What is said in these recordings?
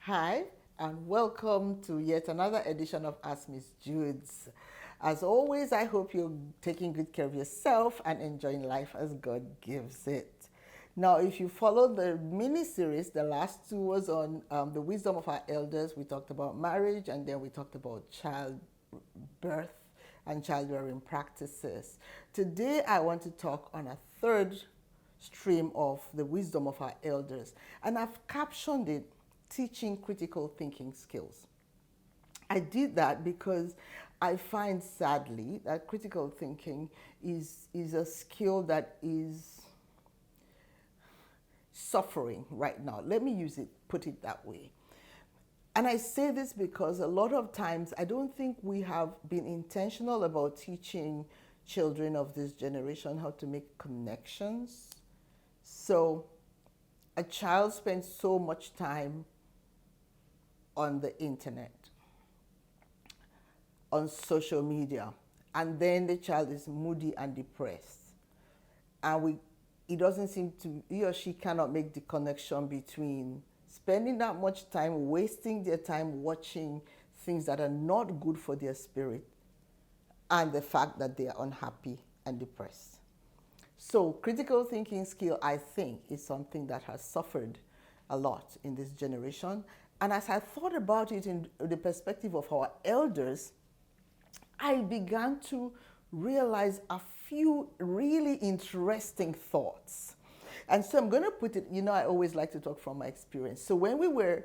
Hi, and welcome to yet another edition of Ask Miss Judes. As always, I hope you're taking good care of yourself and enjoying life as God gives it. Now, if you follow the mini series, the last two was on the wisdom of our elders. We talked about marriage and then we talked about childbirth and childbearing practices. Today, I want to talk on a third stream of the wisdom of our elders, and I've captioned it teaching critical thinking skills. I did that because I find sadly that critical thinking is a skill that is suffering right now. Let me put it that way. And I say this because a lot of times I don't think we have been intentional about teaching children of this generation how to make connections. So a child spends so much time on the internet, on social media, and then the child is moody and depressed. And it doesn't seem to, he or she cannot make the connection between spending that much time, wasting their time watching things that are not good for their spirit, and the fact that they are unhappy and depressed. So, critical thinking skill, I think, is something that has suffered a lot in this generation. And as I thought about it in the perspective of our elders, I began to realize a few really interesting thoughts. And so I'm going to put it, I always like to talk from my experience. So when we were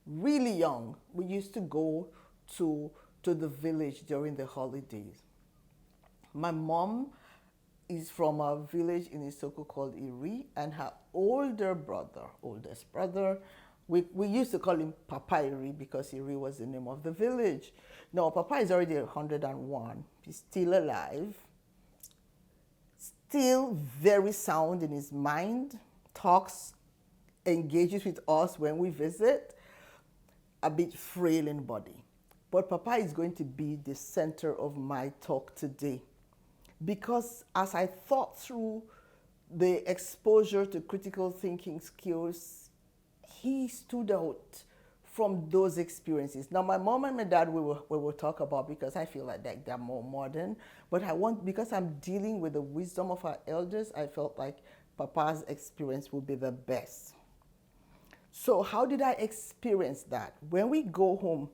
really young, we used to go to the village during the holidays. My mom is from a village in Isoko called Iri, and her oldest brother, we used to call him Papa Iri because Iri was the name of the village. No, Papa is already 101. He's still alive, still very sound in his mind, talks, engages with us when we visit, a bit frail in body. But Papa is going to be the center of my talk today because as I thought through the exposure to critical thinking skills, he stood out from those experiences. Now, my mom and my dad we will talk about because I feel like they're more modern. But because I'm dealing with the wisdom of our elders, I felt like Papa's experience would be the best. So, how did I experience that? When we go home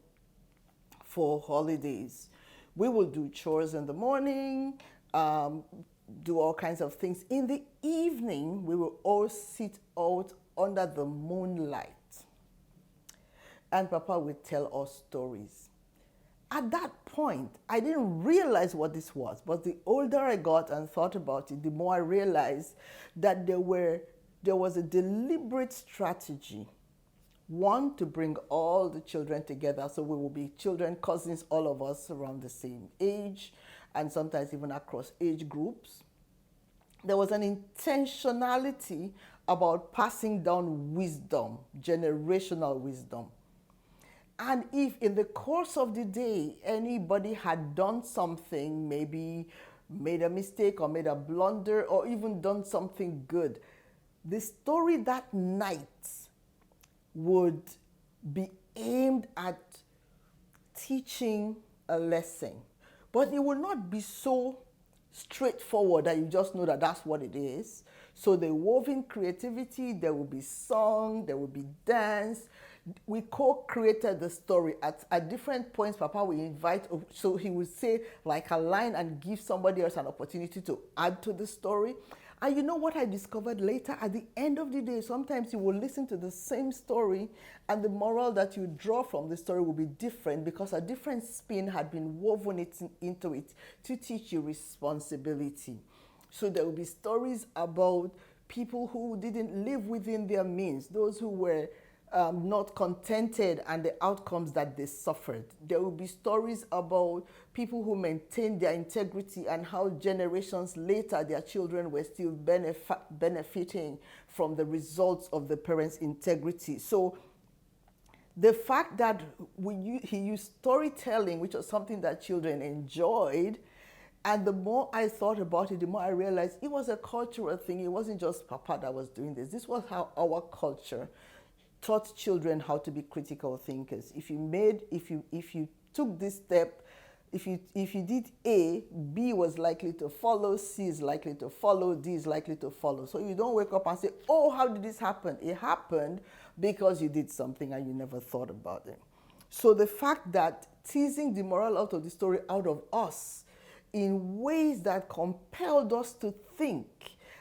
for holidays, we will do chores in the morning, do all kinds of things. In the evening, we will all sit out under the moonlight. And Papa would tell us stories. At that point, I didn't realize what this was, but the older I got and thought about it, the more I realized that there was a deliberate strategy. One, to bring all the children together, so we will be children, cousins, all of us around the same age, and sometimes even across age groups. There was an intentionality about passing down wisdom, generational wisdom. And if in the course of the day anybody had done something, maybe made a mistake or made a blunder or even done something good, the story that night would be aimed at teaching a lesson. But it will not be so straightforward that you just know that that's what it is. So they wove in creativity, there will be song, there will be dance. We co-created the story at different points. Papa will invite, so he would say like a line and give somebody else an opportunity to add to the story. And you know what I discovered later? At the end of the day, sometimes you will listen to the same story and the moral that you draw from the story will be different because a different spin had been woven into it to teach you responsibility. So there will be stories about people who didn't live within their means, those who were not contented and the outcomes that they suffered. There will be stories about people who maintained their integrity and how generations later their children were still benefiting from the results of the parents' integrity. So the fact that he used storytelling, which was something that children enjoyed, and the more I thought about it, the more I realized it was a cultural thing. It wasn't just Papa that was doing this. This was how our culture taught children how to be critical thinkers. If you took this step, if you did A, B was likely to follow, C is likely to follow, D is likely to follow. So you don't wake up and say, oh, how did this happen? It happened because you did something and you never thought about it. So the fact that teasing the moral out of the story out of us in ways that compelled us to think,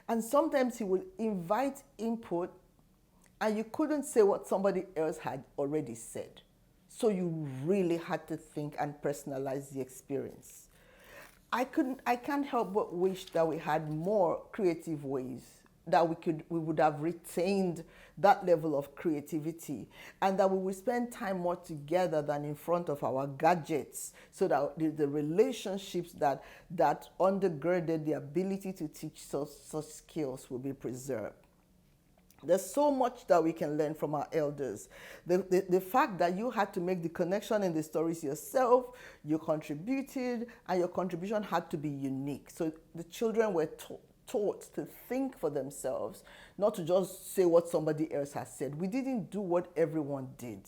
and sometimes he would invite input and you couldn't say what somebody else had already said. So you really had to think and personalize the experience. I can't help but wish that we had more creative ways that we would have retained that level of creativity, and that we would spend time more together than in front of our gadgets, so that the relationships that undergirded the ability to teach such skills will be preserved. There's so much that we can learn from our elders. The fact that you had to make the connection in the stories yourself, you contributed, and your contribution had to be unique. So the children were taught to think for themselves, not to just say what somebody else has said. We didn't do what everyone did.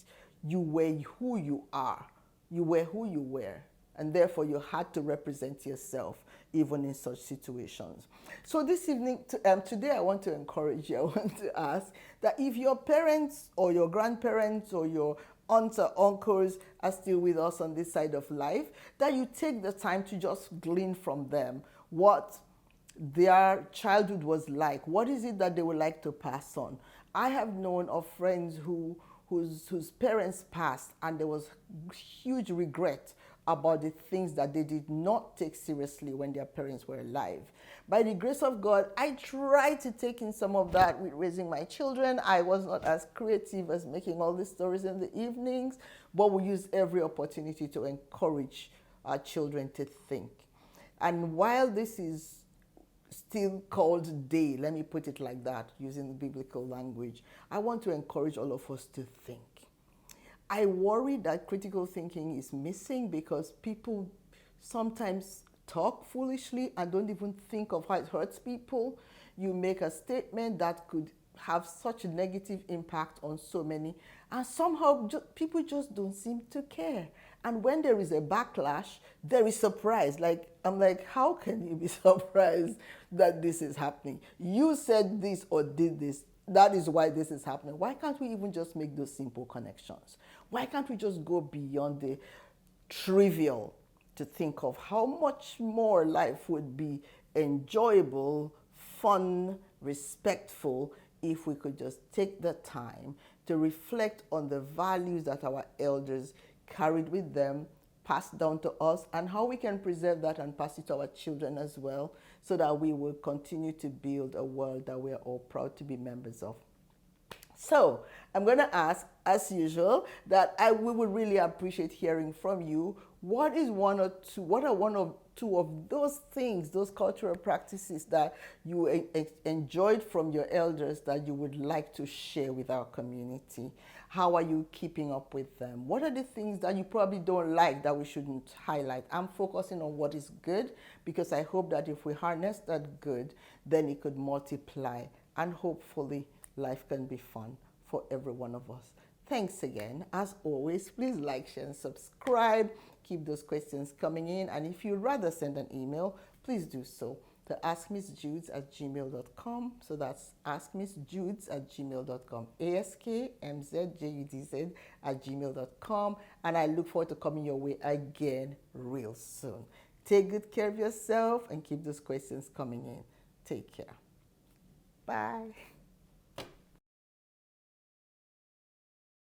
You were who you are. You were who you were. And therefore, you had to represent yourself, even in such situations. So this evening, today I want to encourage you, I want to ask that if your parents or your grandparents or your aunts or uncles are still with us on this side of life, that you take the time to just glean from them what their childhood was like. What is it that they would like to pass on? I have known of friends whose parents passed, and there was huge regret about the things that they did not take seriously when their parents were alive. By the grace of God, I tried to take in some of that with raising my children. I was not as creative as making all these stories in the evenings, but we use every opportunity to encourage our children to think. And while this is still called day, let me put it like that, using the biblical language, I want to encourage all of us to think. I worry that critical thinking is missing because people sometimes talk foolishly and don't even think of how it hurts people. You make a statement that could have such a negative impact on so many, and somehow people just don't seem to care. And when there is a backlash, there is surprise. I'm like, how can you be surprised that this is happening? You said this or did this. That is why this is happening. Why can't we even just make those simple connections? Why can't we just go beyond the trivial to think of how much more life would be enjoyable, fun, respectful, if we could just take the time to reflect on the values that our elders carried with them, passed down to us, and how we can preserve that and pass it to our children as well, so that we will continue to build a world that we are all proud to be members of. So I'm going to ask, as usual, that we would really appreciate hearing from you. What are one or two of those things, those cultural practices that you enjoyed from your elders that you would like to share with our community? How are you keeping up with them? What are the things that you probably don't like that we shouldn't highlight? I'm focusing on what is good, because I hope that if we harness that good, then it could multiply, and hopefully life can be fun for every one of us. Thanks again. As always, please like, share, and subscribe. Keep those questions coming in. And if you'd rather send an email, please do so to askmissjudes@gmail.com. So that's askmissjudes@gmail.com. askmissjuds@gmail.com. And I look forward to coming your way again real soon. Take good care of yourself and keep those questions coming in. Take care. Bye.